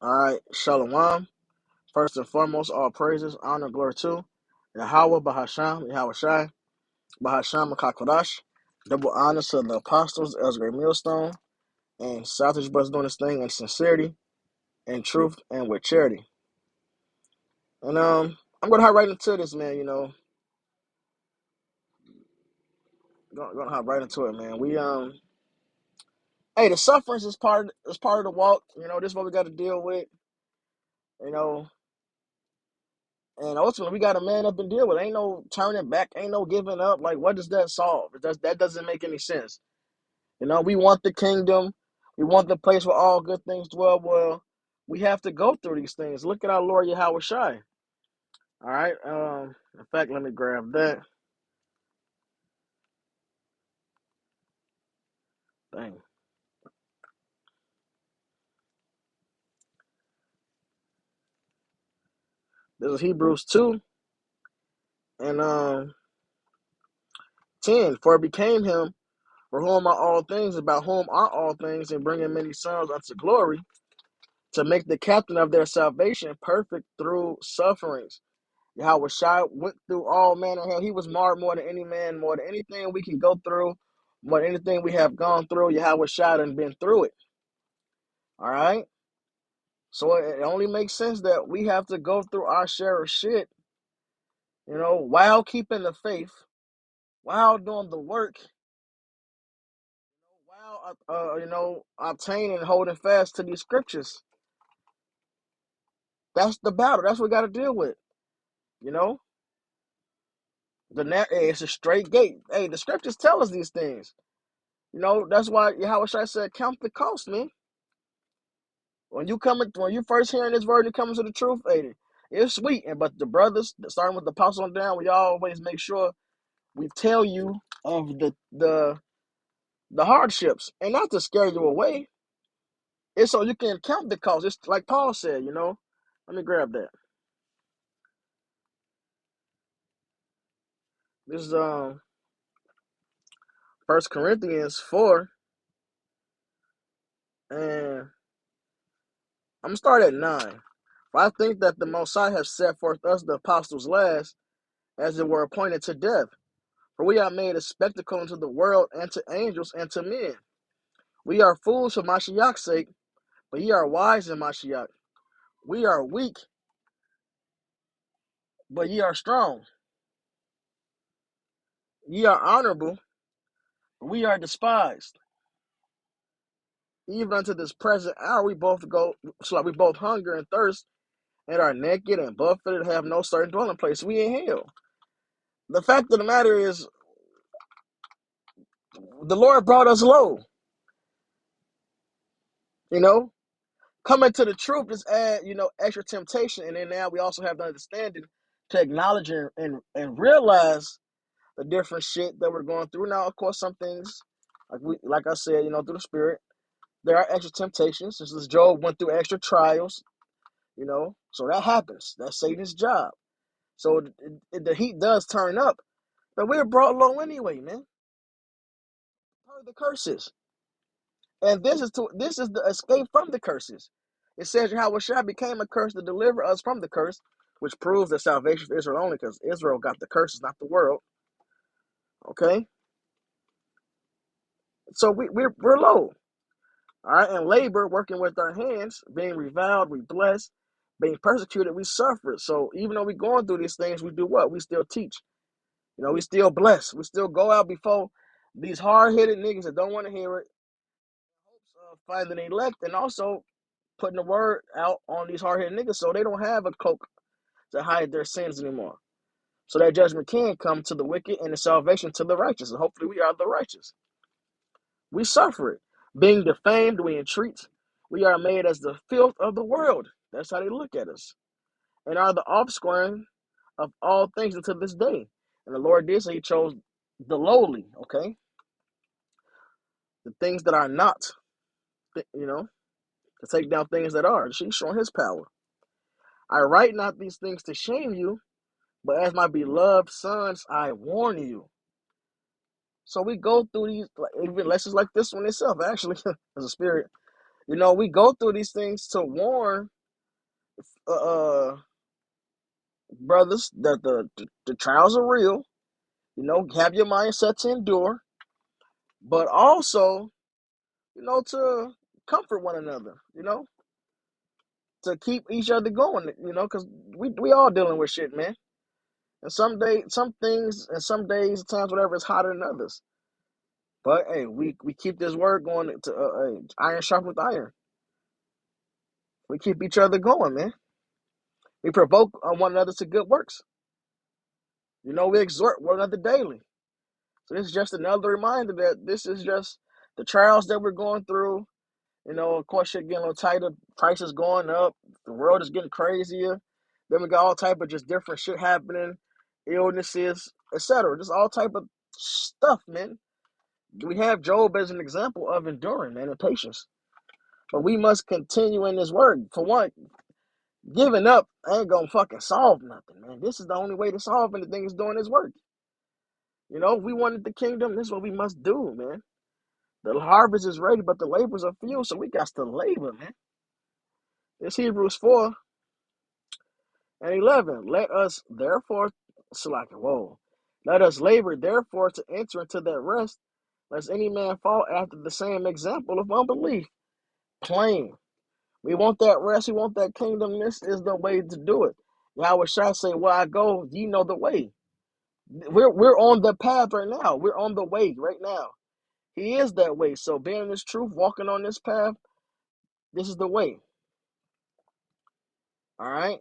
All right, Shalom. First and foremost, all praises, honor, glory to Yahweh, Bahasham, Yahweh Shai, Bahasham, Makakodash. Double honor to the apostles, Ezra Millstone, and Southridge Brothers doing this thing in sincerity, and truth, and with charity. And I'm gonna hop right into this, man. Gonna hop right into it, man. Hey, the sufferings is part of the walk. This is what we got to deal with. You know, And ultimately, we got to man up and deal with it. Ain't no turning back. Ain't no giving up. Like, what does that solve? That doesn't make any sense. We want the kingdom. We want the place where all good things dwell. Well, we have to go through these things. Look at our Lord Yahweh Shai. All right. In fact, let me grab that. Dang. This is Hebrews 2 and 10. For it became him for whom are all things, about whom are all things, and bringing many sons unto glory, to make the captain of their salvation perfect through sufferings. Yahweh Shai went through all manner of hell. He was marred more than any man, more than anything we can go through, more than anything we have gone through. Yahweh Shai done been through it. All right? So it only makes sense that we have to go through our share of shit, while keeping the faith, while doing the work, while, obtaining and holding fast to these scriptures. That's the battle. That's what we got to deal with. You know? It's a straight gate. Hey, the scriptures tell us these things. That's why Yahweh Shai said, count the cost, man. When you first hearing this word and coming to the truth, hey, it's sweet. But the brothers, starting with the apostle on down, we always make sure we tell you of the hardships, and not to scare you away. It's so you can count the cost. It's like Paul said, Let me grab that. This is 1 Corinthians 4, and I'm gonna start at 9. For I think that the Most High have set forth us, the apostles, last, as it were appointed to death. For we are made a spectacle unto the world, and to angels, and to men. We are fools for Mashiach's sake, but ye are wise in Mashiach. We are weak, but ye are strong. Ye are honorable, but we are despised. Even unto this present hour we both hunger and thirst, and are naked and buffeted, have no certain dwelling place. We in hell. The fact of the matter is, the Lord brought us low. Coming to the truth is add, extra temptation, and then now we also have the understanding to acknowledge and realize the different shit that we're going through. Now, of course, some things, like I said, through the spirit, there are extra temptations. Since this Job went through extra trials, so that happens. That's Satan's job. So the heat does turn up, but we're brought low anyway, man. Per the curses. And this is the escape from the curses. It says Yahweh Shai became a curse to deliver us from the curse, which proves that salvation for Israel only, because Israel got the curses, not the world. Okay? So we're low. All right, and labor, working with our hands, being reviled, we bless, being persecuted, we suffer. So even though we're going through these things, we do what? We still teach. We still bless. We still go out before these hard-headed niggas that don't want to hear it, in hopes of finding the elect, and also putting the word out on these hard-headed niggas so they don't have a cloak to hide their sins anymore. So that judgment can come to the wicked and the salvation to the righteous. And hopefully we are the righteous. We suffer it. Being defamed, we entreat. We are made as the filth of the world. That's how they look at us. And are the offspring of all things until this day. And the Lord did say he chose the lowly, okay? The things that are not, to take down things that are. He's showing his power. I write not these things to shame you, but as my beloved sons, I warn you. So we go through these, even lessons like this one itself, actually, as a spirit. We go through these things to warn uh, uh brothers that the trials are real. Have your mindset to endure, but also, to comfort one another, to keep each other going, because we all dealing with shit, man. And some things, and some days, times, whatever, is hotter than others. But hey, we keep this word going to iron sharp with iron. We keep each other going, man. We provoke one another to good works. We exhort one another daily. So this is just another reminder that this is just the trials that we're going through. Of course, shit getting a little tighter. Prices going up. The world is getting crazier. Then we got all type of just different shit happening, illnesses, etc. Just all type of stuff, man. We have Job as an example of enduring, man, and patience. But we must continue in this work. For one, giving up ain't gonna fucking solve nothing, man. This is the only way to solve anything is doing this work. If we wanted the kingdom, this is what we must do, man. The harvest is ready, but the laborers are few, so we got to labor, man. It's Hebrews 4 and 11. Let us therefore, whoa. Let us labor therefore to enter into that rest, lest any man fall after the same example of unbelief. Plain. We want that rest. We want that kingdom. This is the way to do it. Yahweh Shai say, where I go, ye know the way. We're on the path right now. We're on the way right now. He is that way. So being this truth, walking on this path, this is the way. All right?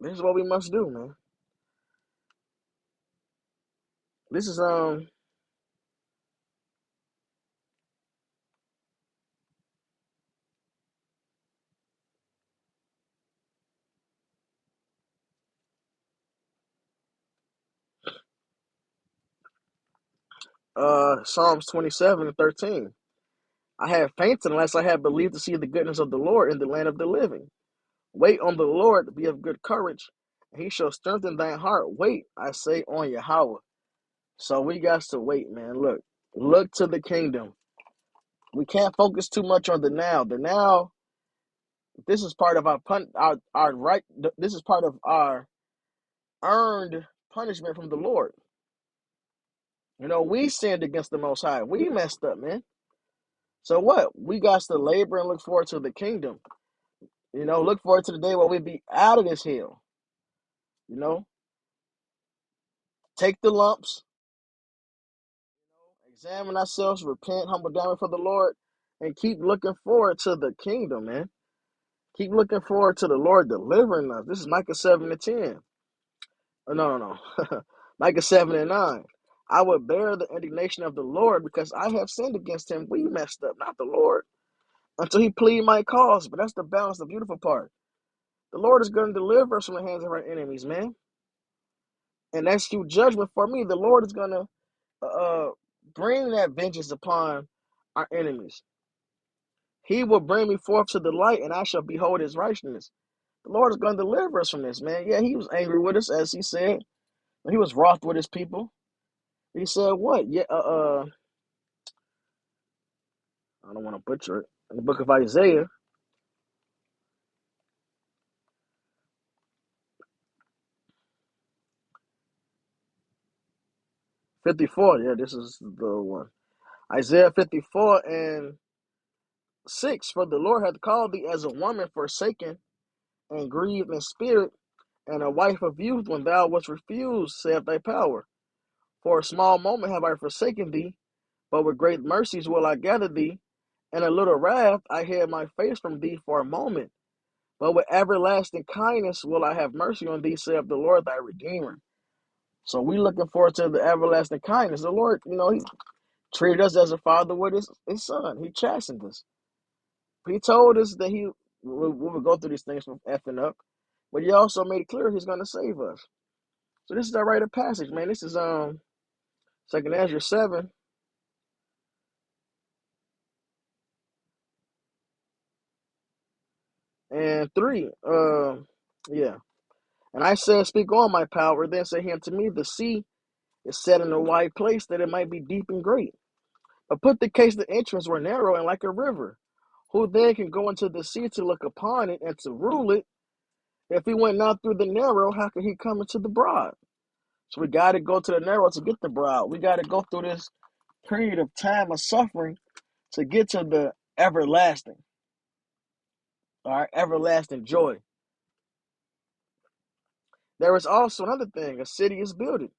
This is what we must do, man. This is Psalms 27 and 13. I have fainted unless I had believed to see the goodness of the Lord in the land of the living. Wait on the Lord, be of good courage, and he shall strengthen thine heart. Wait, I say, on Yahweh. So we got to wait, man. Look to the kingdom. We can't focus too much on the now. The now, this is part of our right. This is part of our earned punishment from the Lord. We sinned against the Most High. We messed up, man. So what? We got to labor and look forward to the kingdom. Look forward to the day where we be out of this hell. Take the lumps, examine ourselves, repent, humble down before the Lord, and keep looking forward to the kingdom, man. Keep looking forward to the Lord delivering us. This is Micah 7 and 10. Oh, no. Micah 7 and 9. I will bear the indignation of the Lord because I have sinned against him. We messed up, not the Lord. Until he plead my cause. But that's the balance, the beautiful part. The Lord is going to deliver us from the hands of our enemies, man. And that's due judgment for me. The Lord is going to bring that vengeance upon our enemies. He will bring me forth to the light, and I shall behold his righteousness. The Lord is going to deliver us from this, man. Yeah, he was angry with us, as he said. He was wroth with his people. He said, what? Yeah, I don't want to butcher it. In the book of Isaiah, 54. Yeah, this is the one. Isaiah 54 and 6. For the Lord hath called thee as a woman forsaken and grieved in spirit, and a wife of youth when thou wast refused, saith thy power. For a small moment have I forsaken thee, but with great mercies will I gather thee. In a little wrath I hid my face from thee for a moment, but with everlasting kindness will I have mercy on thee, saith the Lord thy Redeemer. So we looking forward to the everlasting kindness. The Lord, he treated us as a father with his son. He chastened us. He told us that we would go through these things from effing up, but he also made it clear he's going to save us. So this is our rite of passage, man. This is Second Ezra 7 and 3. Yeah. And I said, speak on my power. Then said he unto me, the sea is set in a wide place that it might be deep and great. But put the case the entrance were narrow and like a river. Who then can go into the sea to look upon it and to rule it? If he went not through the narrow, how could he come into the broad? So we got to go to the narrow to get the broad. We got to go through this period of time of suffering to get to the everlasting. All right, everlasting joy. There is also another thing: a city is builded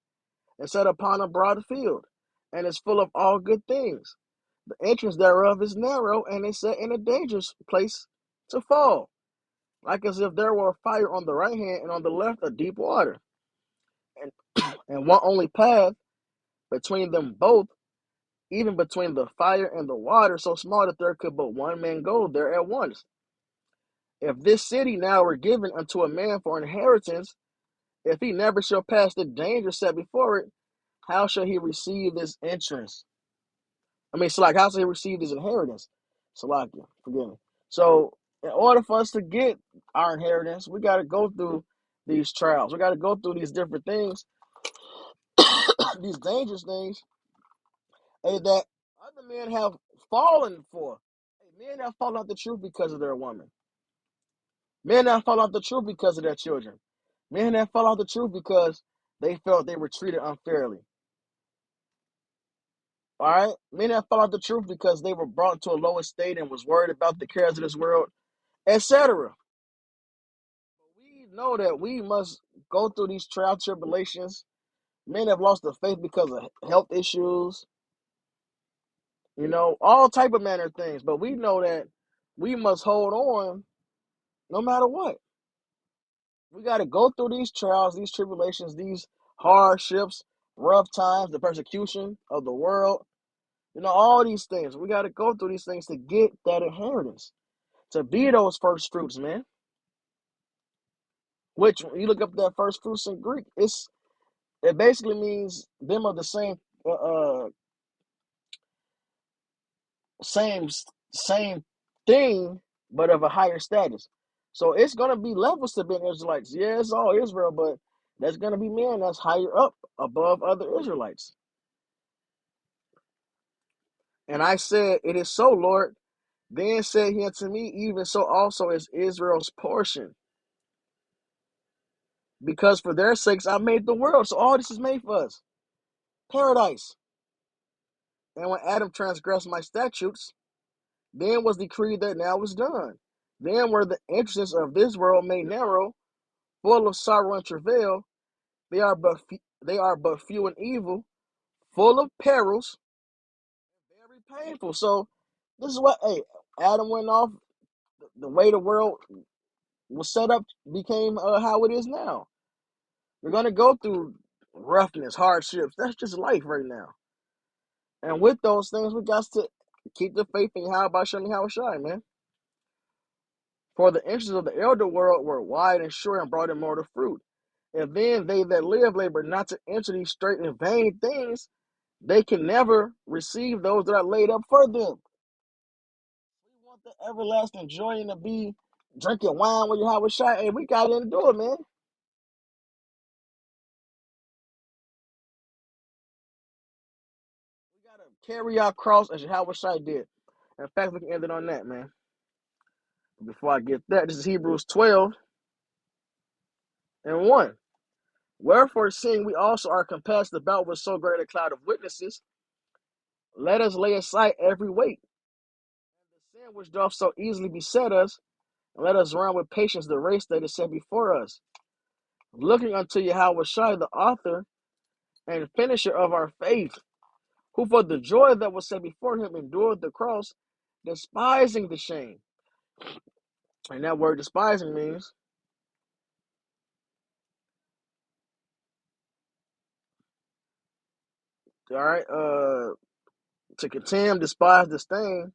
and set upon a broad field, and is full of all good things. The entrance thereof is narrow, and is set in a dangerous place to fall, like as if there were a fire on the right hand and on the left a deep water, and and one only path between them both, even between the fire and the water, so small that there could but one man go there at once. If this city now were given unto a man for inheritance, if he never shall pass the danger set before it, how shall he receive this entrance? How shall he receive his inheritance? Salakia, forgive me. So, in order for us to get our inheritance, we got to go through these trials. We got to go through these different things, these dangerous things, that other men have fallen for. Men have fallen off the truth because of their woman. Men have fallen off the truth because of their children. Men have fallen off the truth because they felt they were treated unfairly. All right? Men have fallen off the truth because they were brought to a lower state and was worried about the cares of this world, etc. We know that we must go through these trial tribulations. Men have lost their faith because of health issues, all type of manner of things. But we know that we must hold on no matter what. We got to go through these trials, these tribulations, these hardships, rough times, the persecution of the world, all these things. We got to go through these things to get that inheritance, to be those first fruits, man. Which, when you look up that first fruits in Greek, it basically means them of the same same thing, but of a higher status. So it's gonna be levels to being Israelites. Yeah, it's all Israel, but there's gonna be men that's higher up above other Israelites. And I said, "It is so, Lord." Then said he unto me, "Even so also is Israel's portion, because for their sakes I made the world." So all this is made for us, paradise. And when Adam transgressed my statutes, then was decreed that now was done. Then were the entrances of this world made narrow, full of sorrow and travail. They are but few and evil, full of perils, very painful. So this is what Adam went off. The way the world was set up became how it is now. We're gonna go through roughness, hardships. That's just life right now. And with those things, we got to keep the faith in Yahweh Shem Shai, man. For the entrances of the elder world were wide and sure and brought in more to fruit. And then they that live labor not to enter these straight and vain things, they can never receive those that are laid up for them. We want the everlasting joy and to be drinking wine with Yahweh Shai. Hey, we got to endure, man. We got to carry our cross as Yahweh Shai did. In fact, we can end it on that, man. Before I get that, this is Hebrews 12 and 1. Wherefore, seeing we also are compassed about with so great a cloud of witnesses, let us lay aside every weight, and the sin which doth so easily beset us, and let us run with patience the race that is set before us, looking unto Yahweh Shai, the author and finisher of our faith, who for the joy that was set before him endured the cross, despising the shame. And that word despising means, all right, to contemn, despise, disdain,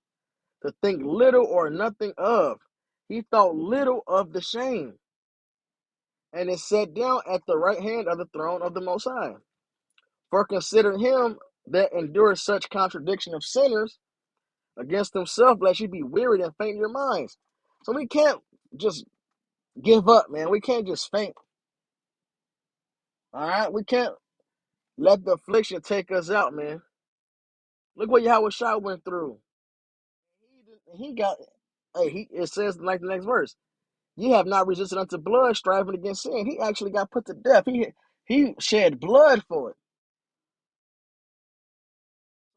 to think little or nothing of. He thought little of the shame, and is set down at the right hand of the throne of the Most High. For consider him that endures such contradiction of sinners against himself, lest you be wearied and faint in your minds. So we can't just give up, man. We can't just faint. All right, we can't let the affliction take us out, man. Look what Yahweh Shai went through. He got, it says like the next verse, you have not resisted unto blood, striving against sin. He actually got put to death. He shed blood for it.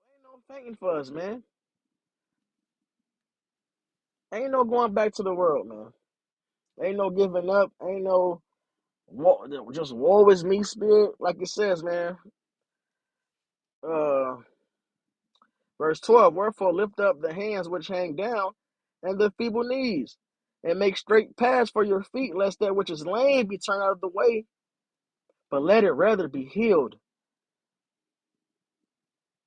Ain't no fainting for us, man. Ain't no going back to the world, man. Ain't no giving up. Ain't no just woe is me spirit. Like it says, man. Uh, Verse 12, wherefore lift up the hands which hang down and the feeble knees, and make straight paths for your feet, lest that which is lame be turned out of the way, but let it rather be healed.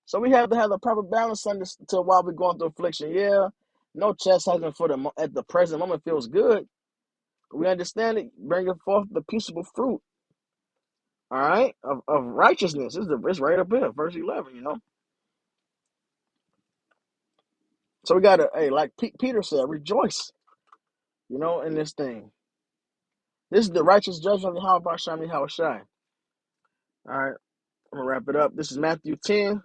So we have to have the proper balance on this to while we're going through affliction. Yeah, no chastisement for at the present moment feels good. But we understand it, bringing forth the peaceable fruit, all right, of righteousness. It's right up here, verse 11, So we got to, like Peter said, rejoice, in this thing. This is the righteous judgment of Yahweh Shem Yahweh Shai. All right, I'm going to wrap it up. This is Matthew 10.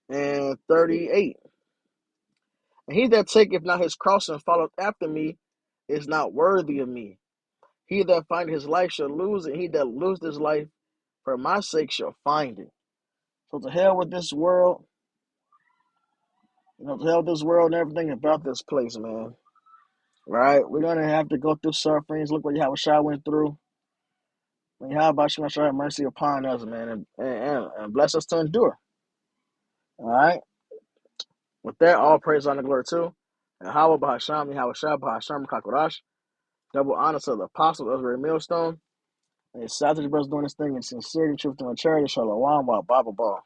And 38. And he that taketh not his cross and followeth after me is not worthy of me. He that findeth his life shall lose it. He that loseth his life for my sake shall find it. So to hell with this world, to hell with this world and everything about this place, man. Right? We're going to have to go through sufferings. Look what Yahweh Shai went through. And Yahweh Shai have mercy upon us, man, and bless us to endure. All right? With that, all praise, honor, glory too. And Howard Bahasham, Yahweh Shai, Bahasham, Kakorash. Double honor to the apostle of Israel Millstone. And it's Saturday brothers doing this thing in sincerity, truth, and charity. Shalom, while Bible ball.